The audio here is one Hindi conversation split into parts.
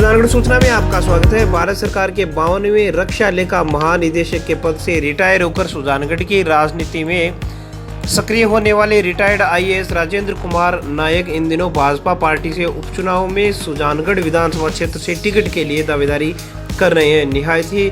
सुजानगढ़ सूचना में आपका स्वागत है। भारत सरकार के 52वें रक्षा लेखा महानिदेशक के पद से रिटायर होकर सुजानगढ़ की राजनीति में सक्रिय होने वाले रिटायर्ड आईएएस राजेंद्र कुमार नायक इन दिनों भाजपा पार्टी से उपचुनाव में सुजानगढ़ विधानसभा क्षेत्र से टिकट के लिए दावेदारी कर रहे हैं। निहायत ही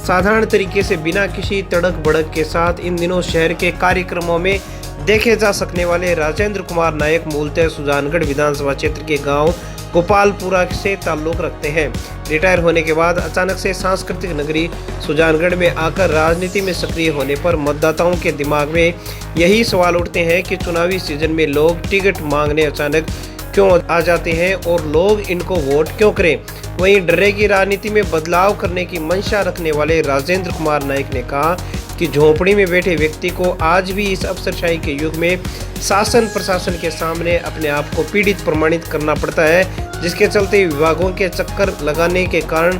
साधारण तरीके से बिना किसी तड़क भड़क के साथ इन दिनों शहर के कार्यक्रमों में देखे जा सकने वाले राजेंद्र कुमार नायक मूलतः सुजानगढ़ विधानसभा क्षेत्र के गांव गोपालपुरा से ताल्लुक रखते हैं। रिटायर होने के बाद अचानक से सांस्कृतिक नगरी सुजानगढ़ में आकर राजनीति में सक्रिय होने पर मतदाताओं के दिमाग में यही सवाल उठते हैं कि चुनावी सीजन में लोग टिकट मांगने अचानक क्यों आ जाते हैं और लोग इनको वोट क्यों करें। वहीं डरे की राजनीति में बदलाव करने की मंशा रखने वाले राजेंद्र कुमार नायक ने कहा कि झोंपड़ी में बैठे व्यक्ति को आज भी इस अफसरशाही के युग में शासन प्रशासन के सामने अपने आप को पीड़ित प्रमाणित करना पड़ता है, जिसके चलते विभागों के चक्कर लगाने के कारण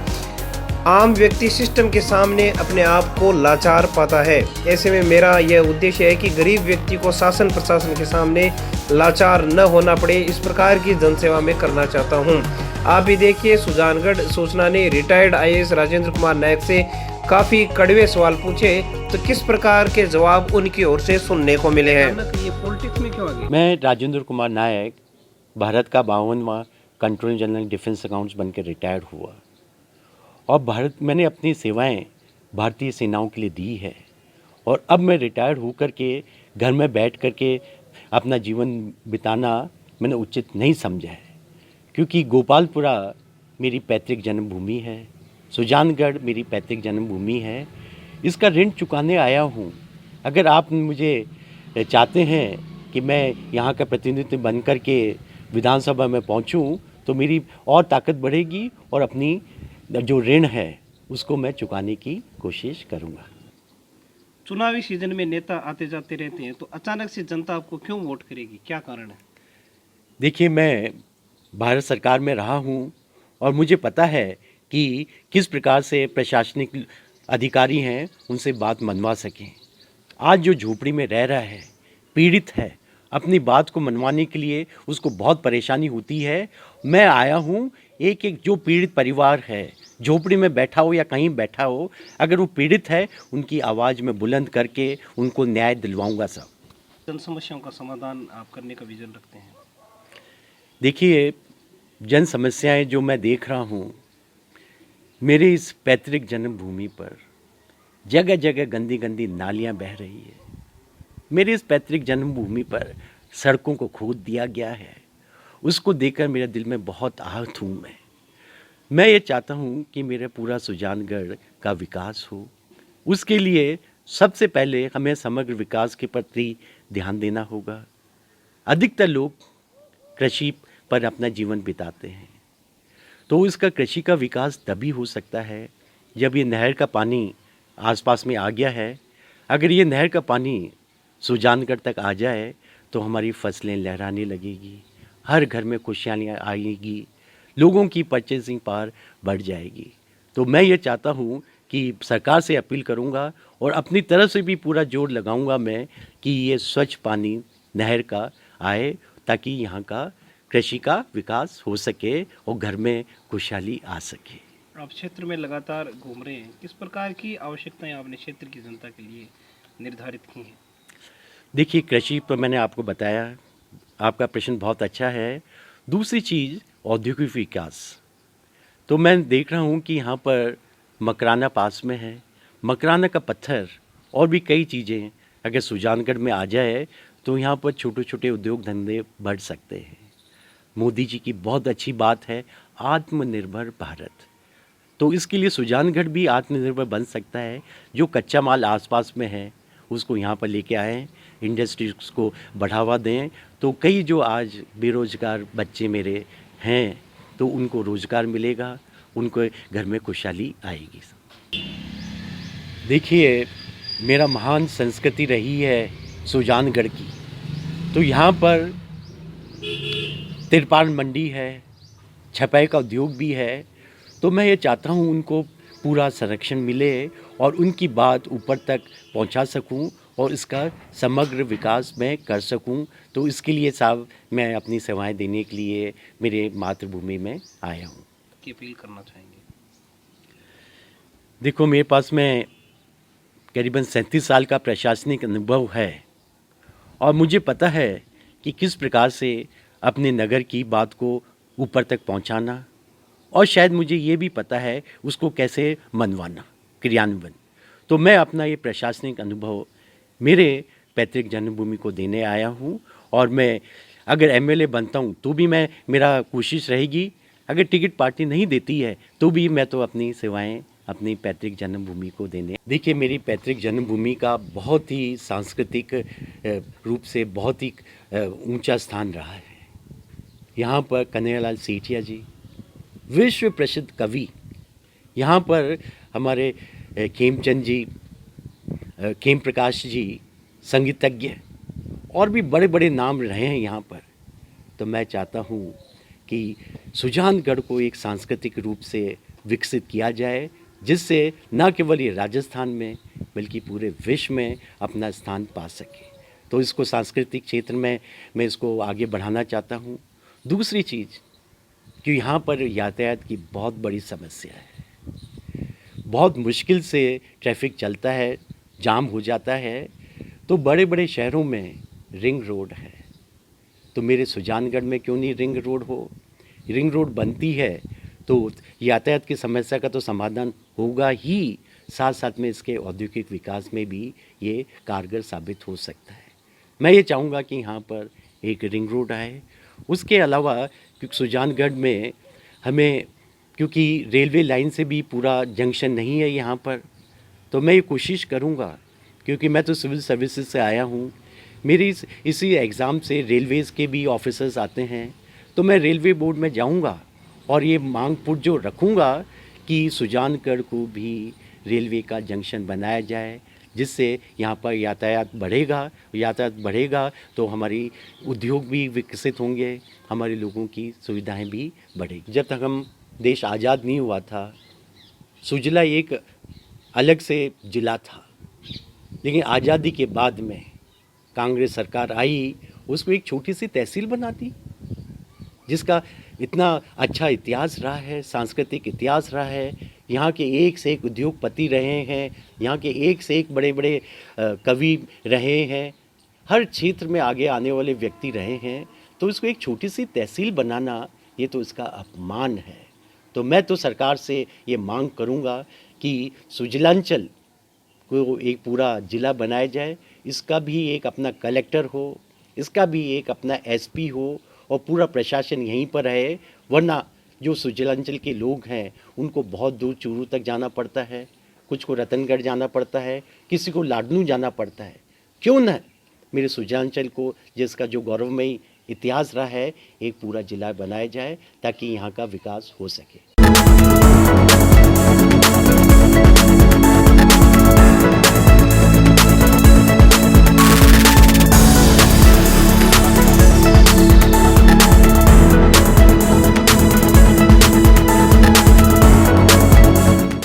आम व्यक्ति सिस्टम के सामने अपने आप को लाचार पाता है। ऐसे में मेरा यह उद्देश्य है कि गरीब व्यक्ति को शासन प्रशासन के सामने लाचार न होना पड़े, इस प्रकार की जनसेवा में करना चाहता हूं। आप भी देखिए, सुजानगढ़ सूचना ने रिटायर्ड आईएएस राजेंद्र कुमार नायक से काफी कड़वे सवाल पूछे तो किस प्रकार के जवाब उनकी ओर से सुनने को मिले हैं। ये पॉलिटिक्स में क्यों आ गए? मैं राजेंद्र कुमार नायक भारत का 52वां कंट्रोलर जनरल डिफेंस अकाउंट्स बनकर रिटायर हुआ और मैंने अपनी सेवाएं भारतीय सेनाओं के लिए दी है और अब मैं रिटायर हो कर के घर में बैठ कर के अपना जीवन बिताना मैंने उचित नहीं समझा है, क्योंकि गोपालपुरा मेरी पैतृक जन्मभूमि है, सुजानगढ़ मेरी पैतृक जन्मभूमि है। इसका ऋण चुकाने आया हूँ। अगर आप मुझे चाहते हैं कि मैं यहाँ का प्रतिनिधित्व बन कर के विधानसभा में पहुँचूँ तो मेरी और ताकत बढ़ेगी और अपनी जो ऋण है उसको मैं चुकाने की कोशिश करूँगा। चुनावी सीजन में नेता आते जाते रहते हैं, तो अचानक से जनता आपको क्यों वोट करेगी, क्या कारण है? देखिए, मैं भारत सरकार में रहा हूँ और मुझे पता है कि किस प्रकार से प्रशासनिक अधिकारी हैं उनसे बात मनवा सकें। आज जो झोपड़ी में रह रहा है, पीड़ित है, अपनी बात को मनवाने के लिए उसको बहुत परेशानी होती है। मैं आया हूँ, एक एक जो पीड़ित परिवार है, झोपड़ी में बैठा हो या कहीं बैठा हो, अगर वो पीड़ित है उनकी आवाज़ में बुलंद करके उनको न्याय दिलवाऊंगा। सब जन समस्याओं का समाधान आप करने का विजन रखते हैं? देखिए, जन समस्याएं जो मैं देख रहा हूँ, मेरे इस पैतृक जन्मभूमि पर जगह जगह गंदी गंदी नालियां बह रही है। मेरे इस पैतृक जन्मभूमि पर सड़कों को खोद दिया गया है। उसको देखकर मेरे दिल में बहुत आहत हूँ। मैं ये चाहता हूँ कि मेरे पूरा सुजानगढ़ का विकास हो। उसके लिए सबसे पहले हमें समग्र विकास के प्रति ध्यान देना होगा। अधिकतर लोग कृषि पर अपना जीवन बिताते हैं, तो इसका कृषि का विकास तभी हो सकता है जब ये नहर का पानी आसपास में आ गया है। अगर ये नहर का पानी सुजानगढ़ तक आ जाए तो हमारी फसलें लहराने लगेगी, हर घर में खुशहालियाँ आएगी, लोगों की परचेसिंग पावर बढ़ जाएगी। तो मैं ये चाहता हूँ कि सरकार से अपील करूँगा और अपनी तरफ से भी पूरा जोर लगाऊँगा मैं कि ये स्वच्छ पानी नहर का आए, ताकि यहाँ का कृषि का विकास हो सके और घर में खुशहाली आ सके। आप क्षेत्र में लगातार घूम रहे हैं, किस प्रकार की आवश्यकताएं आपने क्षेत्र की जनता के लिए निर्धारित की हैं? देखिए, कृषि पर मैंने आपको बताया, आपका प्रश्न बहुत अच्छा है। दूसरी चीज़ औद्योगिक विकास। तो मैं देख रहा हूँ कि यहाँ पर मकराना पास में है, मकराना का पत्थर और भी कई चीज़ें अगर सुजानगढ़ में आ जाए तो यहाँ पर छोटे छोटे उद्योग धंधे बढ़ सकते हैं। मोदी जी की बहुत अच्छी बात है आत्मनिर्भर भारत, तो इसके लिए सुजानगढ़ भी आत्मनिर्भर बन सकता है। जो कच्चा माल आसपास में है उसको यहाँ पर लेके आएँ, इंडस्ट्रीज को बढ़ावा दें, तो कई जो आज बेरोजगार बच्चे मेरे हैं तो उनको रोज़गार मिलेगा, उनको घर में खुशहाली आएगी। देखिए, मेरा महान संस्कृति रही है सुजानगढ़ की, तो यहाँ पर तिरपाल मंडी है, छपाई का उद्योग भी है। तो मैं ये चाहता हूँ उनको पूरा संरक्षण मिले और उनकी बात ऊपर तक पहुँचा सकूँ और इसका समग्र विकास मैं कर सकूं। तो इसके लिए साहब मैं अपनी सेवाएं देने के लिए मेरे मातृभूमि में आया हूं। की अपील करना चाहेंगे? देखो, मेरे पास में करीबन 37 साल का प्रशासनिक अनुभव है और मुझे पता है कि किस प्रकार से अपने नगर की बात को ऊपर तक पहुंचाना, और शायद मुझे ये भी पता है उसको कैसे मनवाना, क्रियान्वयन। तो मैं अपना ये प्रशासनिक अनुभव मेरे पैतृक जन्मभूमि को देने आया हूँ, और मैं अगर एमएलए बनता हूँ तो भी मेरा कोशिश रहेगी, अगर टिकट पार्टी नहीं देती है तो भी मैं तो अपनी सेवाएं अपनी पैतृक जन्मभूमि को देने। देखिए, मेरी पैतृक जन्मभूमि का बहुत ही सांस्कृतिक रूप से बहुत ही ऊंचा स्थान रहा है। यहाँ पर कन्हैयालाल सेठिया जी विश्व प्रसिद्ध कवि, यहाँ पर हमारे खेमचंद जी, खेम प्रकाश जी संगीतज्ञ, और भी बड़े बड़े नाम रहे हैं यहाँ पर। तो मैं चाहता हूँ कि सुजानगढ़ को एक सांस्कृतिक रूप से विकसित किया जाए, जिससे न केवल ये राजस्थान में बल्कि पूरे विश्व में अपना स्थान पा सके। तो इसको सांस्कृतिक क्षेत्र में मैं इसको आगे बढ़ाना चाहता हूँ। दूसरी चीज़ कि यहाँ पर यातायात की बहुत बड़ी समस्या है, बहुत मुश्किल से ट्रैफिक चलता है, जाम हो जाता है। तो बड़े बड़े शहरों में रिंग रोड है, तो मेरे सुजानगढ़ में क्यों नहीं रिंग रोड हो? रिंग रोड बनती है तो यातायात की समस्या का तो समाधान होगा ही, साथ साथ में इसके औद्योगिक विकास में भी ये कारगर साबित हो सकता है। मैं ये चाहूँगा कि यहाँ पर एक रिंग रोड आए। उसके अलावा क्योंकि सुजानगढ़ में हमें, क्योंकि रेलवे लाइन से भी पूरा जंक्शन नहीं है यहाँ पर, तो मैं ये कोशिश करूँगा, क्योंकि मैं तो सिविल सर्विसेज से आया हूँ, मेरी इसी एग्ज़ाम से रेलवेज़ के भी ऑफिसर्स आते हैं, तो मैं रेलवे बोर्ड में जाऊँगा और ये मांग पुट जो रखूँगा कि सुजानगढ़ को भी रेलवे का जंक्शन बनाया जाए, जिससे यहाँ पर यातायात बढ़ेगा तो हमारी उद्योग भी विकसित होंगे, हमारे लोगों की सुविधाएं भी बढ़ेगी। जब तक हम देश आज़ाद नहीं हुआ था, सुजला एक अलग से जिला था, लेकिन आज़ादी के बाद में कांग्रेस सरकार आई, उसको एक छोटी सी तहसील बना दी, जिसका इतना अच्छा इतिहास रहा है, सांस्कृतिक इतिहास रहा है। यहाँ के एक से एक उद्योगपति रहे हैं, यहाँ के एक से एक बड़े बड़े कवि रहे हैं, हर क्षेत्र में आगे आने वाले व्यक्ति रहे हैं। तो इसको एक छोटी सी तहसील बनाना, ये तो इसका अपमान है। तो मैं तो सरकार से ये मांग करूँगा कि सुजलांचल को एक पूरा ज़िला बनाया जाए, इसका भी एक अपना कलेक्टर हो, इसका भी एक अपना एसपी हो, और पूरा प्रशासन यहीं पर है। वरना जो सुजलांचल के लोग हैं उनको बहुत दूर चूरू तक जाना पड़ता है, कुछ को रतनगढ़ जाना पड़ता है, किसी को लाडनू जाना पड़ता है। क्यों न मेरे सुजलांचल को, जिसका जो गौरवमयी इतिहास रहा है, एक पूरा ज़िला बनाया जाए ताकि यहाँ का विकास हो सके।